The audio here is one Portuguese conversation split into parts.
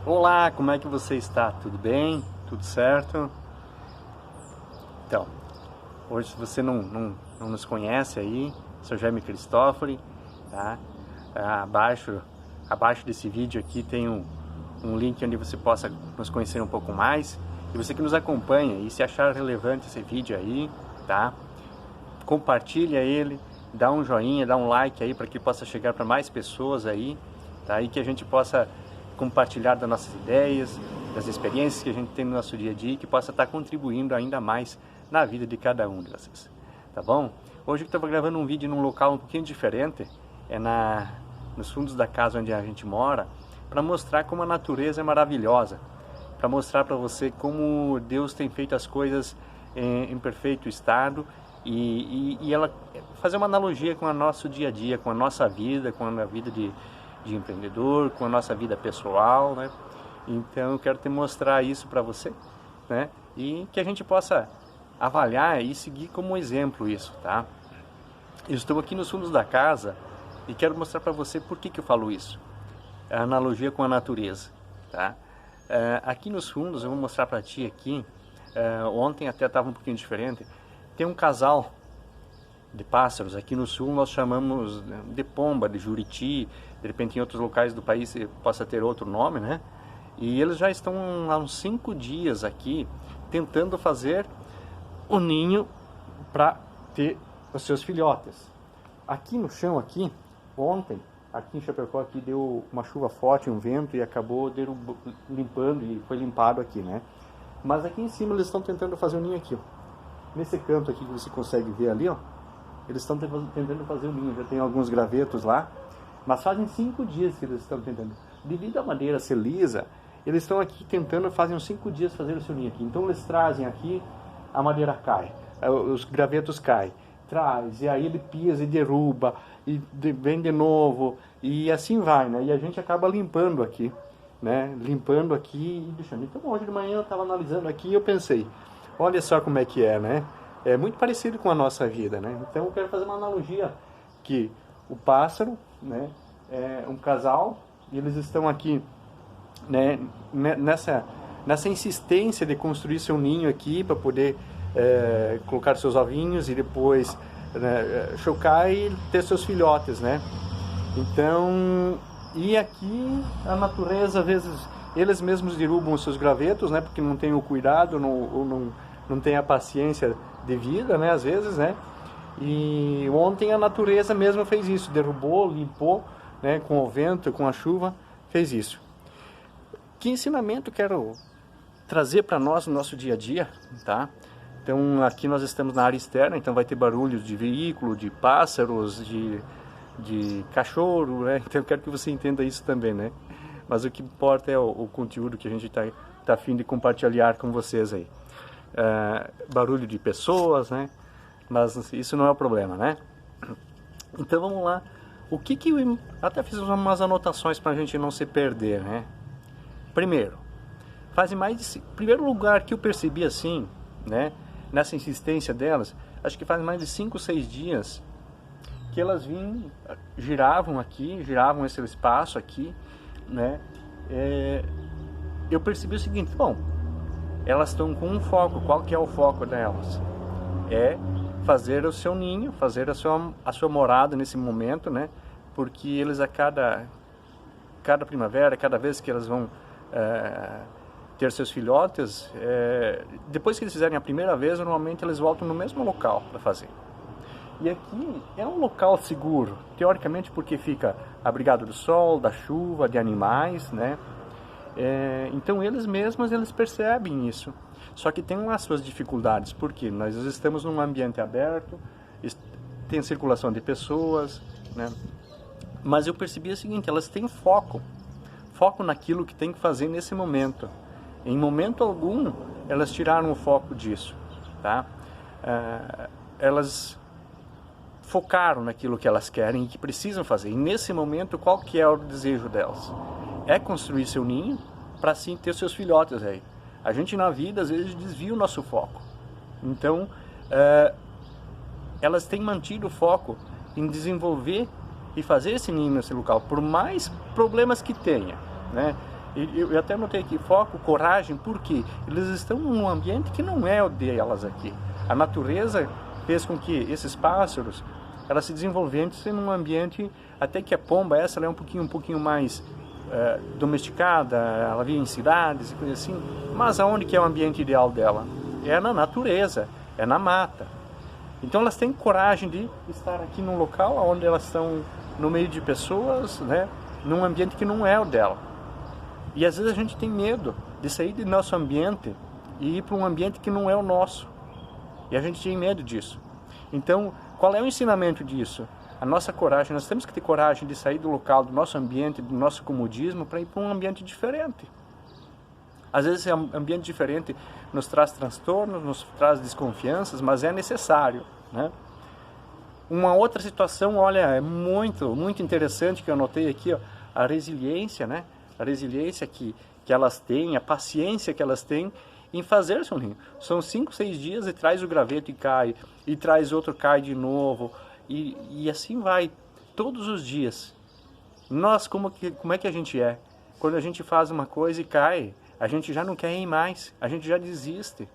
Olá, como é que você está? Tudo bem? Tudo certo? Então, hoje se você não nos conhece aí, sou Jaime Cristófori, tá? Abaixo desse vídeo aqui tem um link onde você possa nos conhecer um pouco mais. E você que nos acompanha e se achar relevante esse vídeo aí, tá? Compartilha ele, dá um joinha, dá um like aí para que possa chegar para mais pessoas aí, tá? E que a gente possa compartilhar das nossas ideias, das experiências que a gente tem no nosso dia a dia e que possa estar contribuindo ainda mais na vida de cada um de vocês, tá bom? Hoje eu estou gravando um vídeo num local um pouquinho diferente, nos fundos da casa onde a gente mora, para mostrar como a natureza é maravilhosa, para mostrar para você como Deus tem feito as coisas em perfeito estado e ela fazer uma analogia com o nosso dia a dia, com a nossa vida, com a vida de empreendedor, com a nossa vida pessoal, né? Então eu quero te mostrar isso para você, né? E que a gente possa avaliar e seguir como exemplo isso, tá? Eu estou aqui nos fundos da casa e quero mostrar para você por que eu falo isso. A analogia com a natureza, tá? Aqui nos fundos, eu vou mostrar para ti aqui, ontem até estava um pouquinho diferente, tem um casal de pássaros, aqui no sul nós chamamos de pomba, de juriti, de repente em outros locais do país possa ter outro nome, né? E eles já estão há uns 5 dias aqui tentando fazer o ninho para ter os seus filhotes. Aqui no chão, aqui, ontem, aqui em Chapecó, aqui deu uma chuva forte, um vento e acabou limpando e foi limpado aqui, né? Mas aqui em cima eles estão tentando fazer o ninho aqui, ó. Nesse canto aqui que você consegue ver ali, ó, eles estão tentando fazer o ninho, já tem alguns gravetos lá, mas fazem 5 dias que eles estão tentando. Devido à madeira ser lisa, eles estão aqui tentando, fazem uns 5 dias fazer o seu ninho aqui. Então eles trazem aqui, a madeira cai, os gravetos caem, traz, e aí ele pisa e derruba, e vem de novo, e assim vai, né? E a gente acaba limpando aqui, né? Limpando aqui e deixando. Então hoje de manhã eu estava analisando aqui e eu pensei, olha só como é que é, né? É muito parecido com a nossa vida, né? Então eu quero fazer uma analogia que o pássaro, né, é um casal e eles estão aqui, né, nessa insistência de construir seu ninho aqui para poder colocar seus ovinhos e depois, né, chocar e ter seus filhotes, né? Então, e aqui a natureza às vezes eles mesmos derrubam os seus gravetos, né, porque não tem o cuidado, não tem a paciência de vida, né, às vezes, né? E ontem a natureza mesmo fez isso, derrubou, limpou, né, com o vento, com a chuva, fez isso. Que ensinamento quero trazer para nós no nosso dia a dia, tá? Então aqui nós estamos na área externa, então vai ter barulhos de veículo, de pássaros, de cachorro, né? Então eu quero que você entenda isso também, né? Mas o que importa é o conteúdo que a gente tá a fim de compartilhar com vocês aí. Barulho de pessoas, né? Mas isso não é o problema, né? Então vamos lá. Até fiz umas anotações para a gente não se perder, né? Primeiro, primeiro lugar que eu percebi assim, né? Nessa insistência delas, acho que faz mais de 5, 6 dias que elas giravam esse espaço aqui, né? Eu percebi o seguinte, bom, elas estão com um foco. Qual que é o foco delas? É fazer o seu ninho, fazer a sua morada nesse momento, né? Porque eles a cada primavera, cada vez que elas vão ter seus filhotes, depois que eles fizerem a primeira vez, normalmente eles voltam no mesmo local para fazer. E aqui é um local seguro, teoricamente, porque fica abrigado do sol, da chuva, de animais, né? Então eles mesmos percebem isso. Só que tem as suas dificuldades, porque nós estamos num ambiente aberto, tem circulação de pessoas, né? Mas eu percebi o seguinte, elas têm foco naquilo que tem que fazer nesse momento. Em momento algum elas tiraram o foco disso, tá? Elas focaram naquilo que elas querem e que precisam fazer. E nesse momento, qual que é o desejo delas? É construir seu ninho para assim ter seus filhotes aí. A gente na vida às vezes desvia o nosso foco. Então, elas têm mantido o foco em desenvolver e fazer esse ninho nesse local, por mais problemas que tenha, né? Eu até notei aqui, foco, coragem, porque eles estão num ambiente que não é o delas aqui. A natureza fez com que esses pássaros, elas se desenvolvessem num ambiente, até que a pomba, ela é um pouquinho mais domesticada, ela vive em cidades e coisas assim, mas aonde que é o ambiente ideal dela? É na natureza, é na mata. Então elas têm coragem de estar aqui num local onde elas estão no meio de pessoas, né, num ambiente que não é o dela. E às vezes a gente tem medo de sair do nosso ambiente e ir para um ambiente que não é o nosso. E a gente tem medo disso. Então, qual é o ensinamento disso? A nossa coragem, nós temos que ter coragem de sair do local, do nosso ambiente, do nosso comodismo, para ir para um ambiente diferente. Às vezes, esse ambiente diferente nos traz transtornos, nos traz desconfianças, mas é necessário, né? Uma outra situação, olha, é muito interessante que eu notei aqui, ó, a resiliência, né? A resiliência que elas têm, a paciência que elas têm em fazer seu ninho. São 5, 6 dias e traz o graveto e cai, e traz outro, cai de novo, e assim vai, todos os dias. Nós, como é que a gente é? Quando a gente faz uma coisa e cai, a gente já não quer ir mais, a gente já desiste.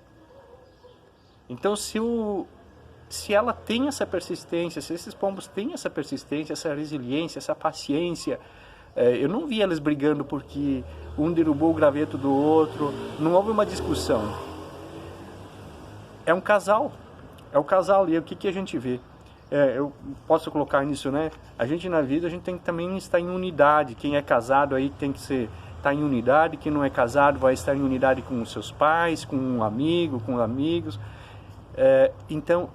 Então, se ela tem essa persistência, se esses pombos têm essa persistência, essa resiliência, essa paciência, eu não vi eles brigando porque um derrubou o graveto do outro, não houve uma discussão. É um casal, e o que a gente vê? Eu posso colocar nisso, né? A gente na vida, a gente tem que também estar em unidade. Quem é casado aí tem que estar em unidade, quem não é casado vai estar em unidade com os seus pais, com um amigo, com amigos. Então,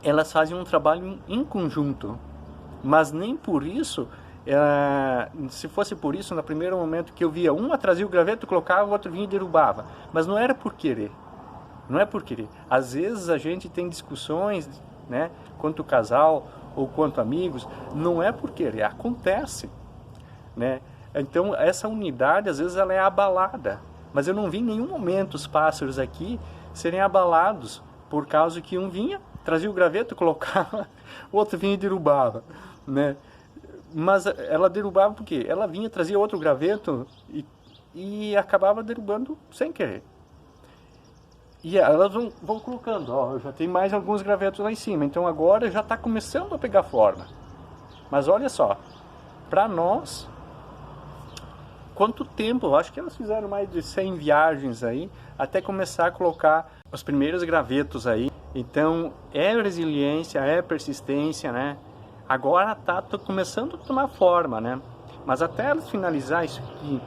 elas fazem um trabalho em conjunto, mas nem por isso, se fosse por isso, no primeiro momento que eu via, uma trazia o graveto, colocava, o outro vinha e derrubava, mas não era por querer, não é por querer. Às vezes a gente tem discussões, né, quanto casal ou quanto amigos, não é por querer, acontece, né? Então essa unidade às vezes ela é abalada, mas eu não vi em nenhum momento os pássaros aqui serem abalados por causa que um vinha, trazia o graveto, colocava, o outro vinha e derrubava, né? Mas ela derrubava porque ela vinha, trazia outro graveto e acabava derrubando sem querer. E elas vão colocando, ó, já tem mais alguns gravetos lá em cima, então agora já está começando a pegar forma. Mas olha só, para nós, quanto tempo, acho que elas fizeram mais de 100 viagens aí, até começar a colocar os primeiros gravetos aí. Então, é resiliência, é persistência, né? Agora está começando a tomar forma, né? Mas até elas finalizar isso aqui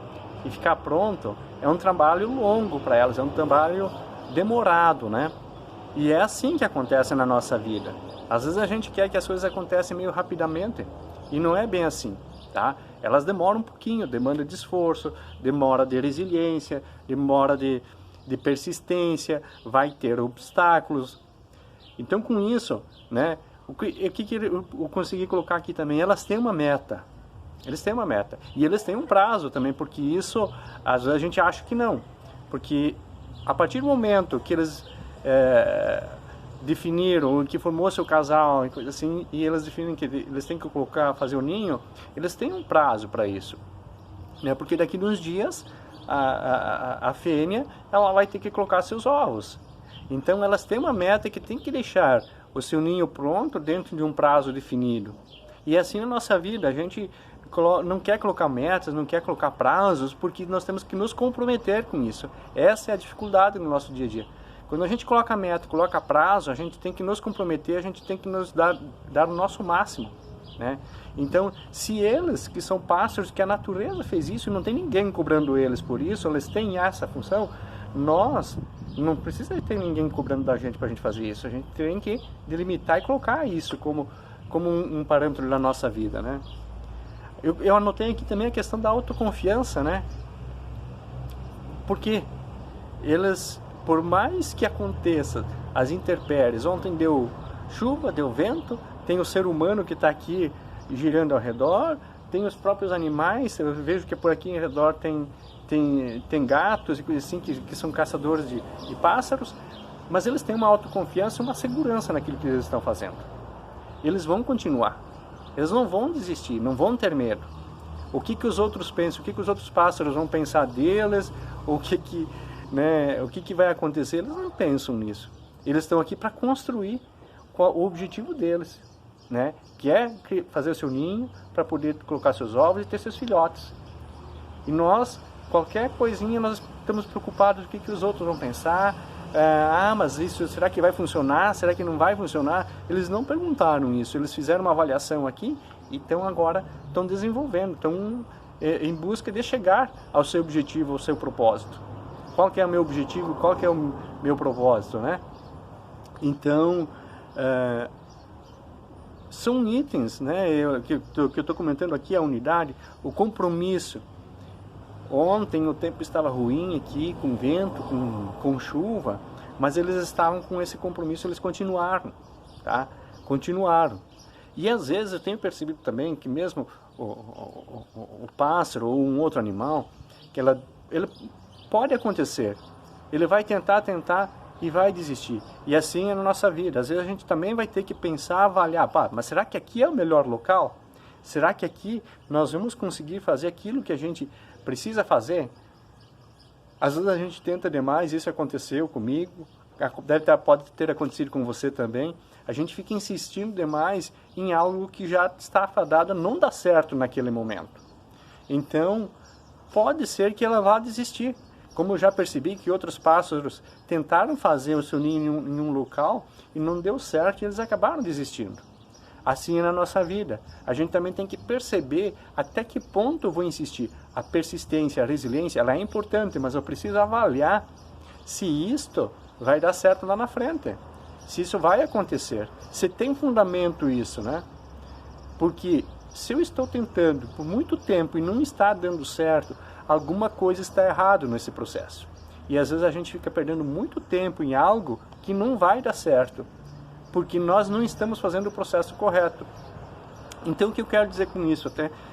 e ficar pronto, é um trabalho longo para elas, é um trabalho demorado, né? E é assim que acontece na nossa vida. Às vezes a gente quer que as coisas aconteçam meio rapidamente e não é bem assim, tá? Elas demoram um pouquinho, demanda de esforço, demora de resiliência, demora de persistência, vai ter obstáculos. Então com isso, né? O que eu consegui colocar aqui também, elas têm uma meta. Eles têm uma meta. E eles têm um prazo também, porque isso, às vezes a gente acha que não. Porque a partir do momento que eles definiram, que formou seu casal e coisa assim, e eles definem que eles têm que fazer o ninho, eles têm um prazo para isso, né? Porque daqui a uns dias a fêmea ela vai ter que colocar seus ovos. Então elas têm uma meta que tem que deixar o seu ninho pronto dentro de um prazo definido. E assim na nossa vida, a gente não quer colocar metas, não quer colocar prazos, porque nós temos que nos comprometer com isso. Essa é a dificuldade no nosso dia a dia. Quando a gente coloca meta, coloca prazo, a gente tem que nos comprometer, a gente tem que nos dar o nosso máximo, né? Então, se eles, que são pássaros, que a natureza fez isso, e não tem ninguém cobrando eles por isso, eles têm essa função, nós não precisa ter ninguém cobrando da gente para a gente fazer isso. A gente tem que delimitar e colocar isso como um parâmetro da nossa vida, né? Eu anotei aqui também a questão da autoconfiança, né? Porque eles, por mais que aconteça as intempéries, ontem deu chuva, deu vento, tem o ser humano que está aqui girando ao redor, tem os próprios animais, eu vejo que por aqui ao redor tem gatos e coisas assim que são caçadores de pássaros, mas eles têm uma autoconfiança e uma segurança naquilo que eles estão fazendo. Eles vão continuar. Eles não vão desistir, não vão ter medo. o que que os outros pensam, o que que os outros pássaros vão pensar deles, o que que vai acontecer. Eles não pensam nisso. Eles estão aqui para construir o objetivo deles, né? Que é fazer o seu ninho para poder colocar seus ovos e ter seus filhotes. E nós, qualquer coisinha, nós estamos preocupados com o que os outros vão pensar. Mas isso, será que vai funcionar? Será que não vai funcionar? Eles não perguntaram isso, eles fizeram uma avaliação aqui e agora estão desenvolvendo, estão em busca de chegar ao seu objetivo, ao seu propósito. Qual que é o meu objetivo? Qual que é o meu propósito, né? Então, são itens, né, que eu estou comentando aqui, a unidade, o compromisso. Ontem o tempo estava ruim aqui, com vento, com chuva, mas eles estavam com esse compromisso, eles continuaram, tá? Continuaram. E às vezes eu tenho percebido também que mesmo o pássaro ou um outro animal, que ele pode acontecer, ele vai tentar e vai desistir. E assim é na nossa vida. Às vezes a gente também vai ter que pensar, avaliar, mas será que aqui é o melhor local? Será que aqui nós vamos conseguir fazer aquilo que a gente precisa fazer? Às vezes a gente tenta demais, isso aconteceu comigo, pode ter acontecido com você também. A gente fica insistindo demais em algo que já está fadado a não dar certo naquele momento. Então, pode ser que ela vá desistir. Como eu já percebi que outros pássaros tentaram fazer o seu ninho em um local e não deu certo e eles acabaram desistindo. Assim é na nossa vida. A gente também tem que perceber até que ponto eu vou insistir. A persistência, a resiliência, ela é importante, mas eu preciso avaliar se isto vai dar certo lá na frente. Se isso vai acontecer. Se tem fundamento isso, né? Porque se eu estou tentando por muito tempo e não está dando certo, alguma coisa está errado nesse processo. E às vezes a gente fica perdendo muito tempo em algo que não vai dar certo, porque nós não estamos fazendo o processo correto. Então o que eu quero dizer com isso?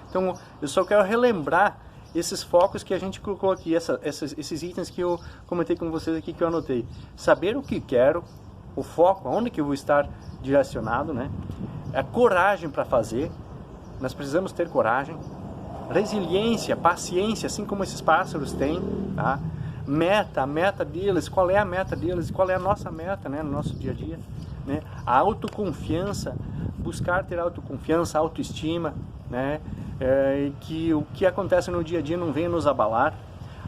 Então eu só quero relembrar esses focos que a gente colocou aqui, esses itens que eu comentei com vocês aqui, que eu anotei. Saber o que quero, o foco, aonde que eu vou estar direcionado, né? A coragem para fazer, nós precisamos ter coragem. Resiliência, paciência, assim como esses pássaros têm, tá? A meta deles, qual é a meta deles, qual é a nossa meta, né, no nosso dia a dia, né? A autoconfiança, buscar ter autoconfiança, autoestima, né? Que o que acontece no dia a dia não venha nos abalar.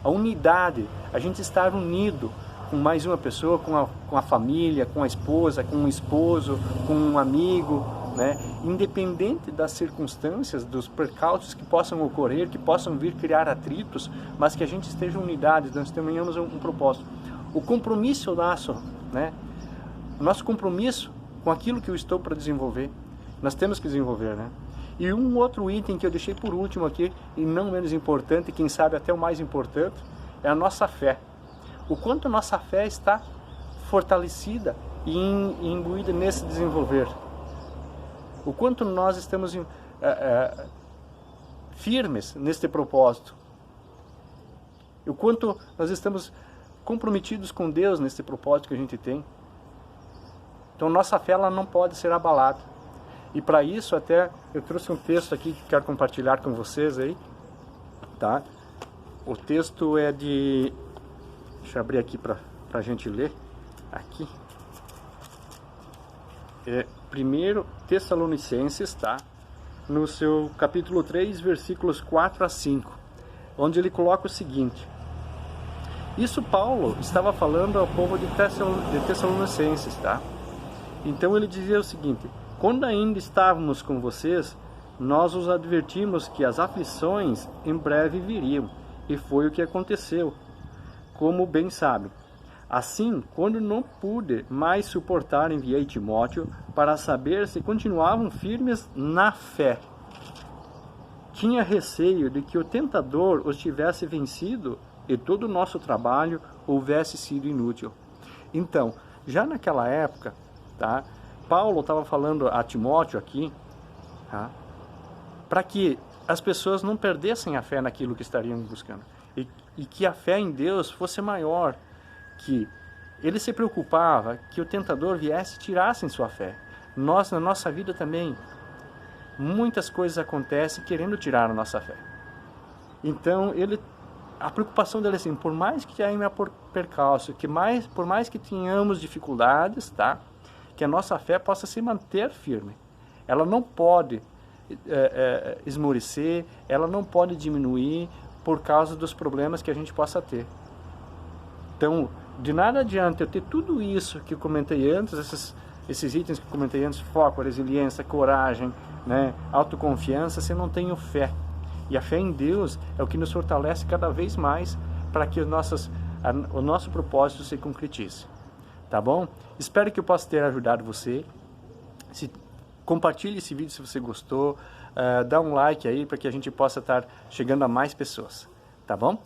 A unidade, a gente estar unido com mais uma pessoa, com a família, com a esposa, com o esposo, com um amigo, né? Independente das circunstâncias, dos percalços que possam ocorrer, que possam vir criar atritos, mas que a gente esteja unidos, nós tenhamos um propósito. O compromisso nosso, né? O nosso compromisso com aquilo que eu estou para desenvolver, nós temos que desenvolver, né? E um outro item que eu deixei por último aqui, e não menos importante, quem sabe até o mais importante, é a nossa fé. O quanto a nossa fé está fortalecida e imbuída nesse desenvolver. O quanto nós estamos firmes neste propósito. O quanto nós estamos comprometidos com Deus nesse propósito que a gente tem. Então nossa fé ela não pode ser abalada. E para isso até eu trouxe um texto aqui que quero compartilhar com vocês aí, tá? O texto é de... Deixa eu abrir aqui para a gente ler. Aqui. É 1 Tessalonicenses, tá? No seu capítulo 3, versículos 4 a 5. Onde ele coloca o seguinte. Isso Paulo estava falando ao povo de Tessalonicenses, tá? Então ele dizia o seguinte. Quando ainda estávamos com vocês, nós os advertimos que as aflições em breve viriam. E foi o que aconteceu, como bem sabem. Assim, quando não pude mais suportar, enviei Timóteo para saber se continuavam firmes na fé. Tinha receio de que o tentador os tivesse vencido e todo o nosso trabalho houvesse sido inútil. Então, já naquela época, tá, Paulo estava falando a Timóteo aqui, tá, para que as pessoas não perdessem a fé naquilo que estariam buscando. E que a fé em Deus fosse maior, que ele se preocupava que o tentador viesse e tirasse sua fé. Nós, na nossa vida também, muitas coisas acontecem querendo tirar a nossa fé. Então, a preocupação dele é assim, por mais que tenha percalço, por mais que tenhamos dificuldades, tá? Que a nossa fé possa se manter firme. Ela não pode esmorecer, ela não pode diminuir por causa dos problemas que a gente possa ter. Então, de nada adianta eu ter tudo isso que eu comentei antes, esses itens que eu comentei antes, foco, resiliência, coragem, né, autoconfiança, se eu não tenho fé. E a fé em Deus é o que nos fortalece cada vez mais para que o nosso propósito se concretize. Tá bom? Espero que eu possa ter ajudado você. Compartilhe esse vídeo se você gostou. Dá um like aí para que a gente possa estar chegando a mais pessoas. Tá bom?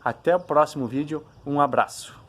Até o próximo vídeo. Um abraço.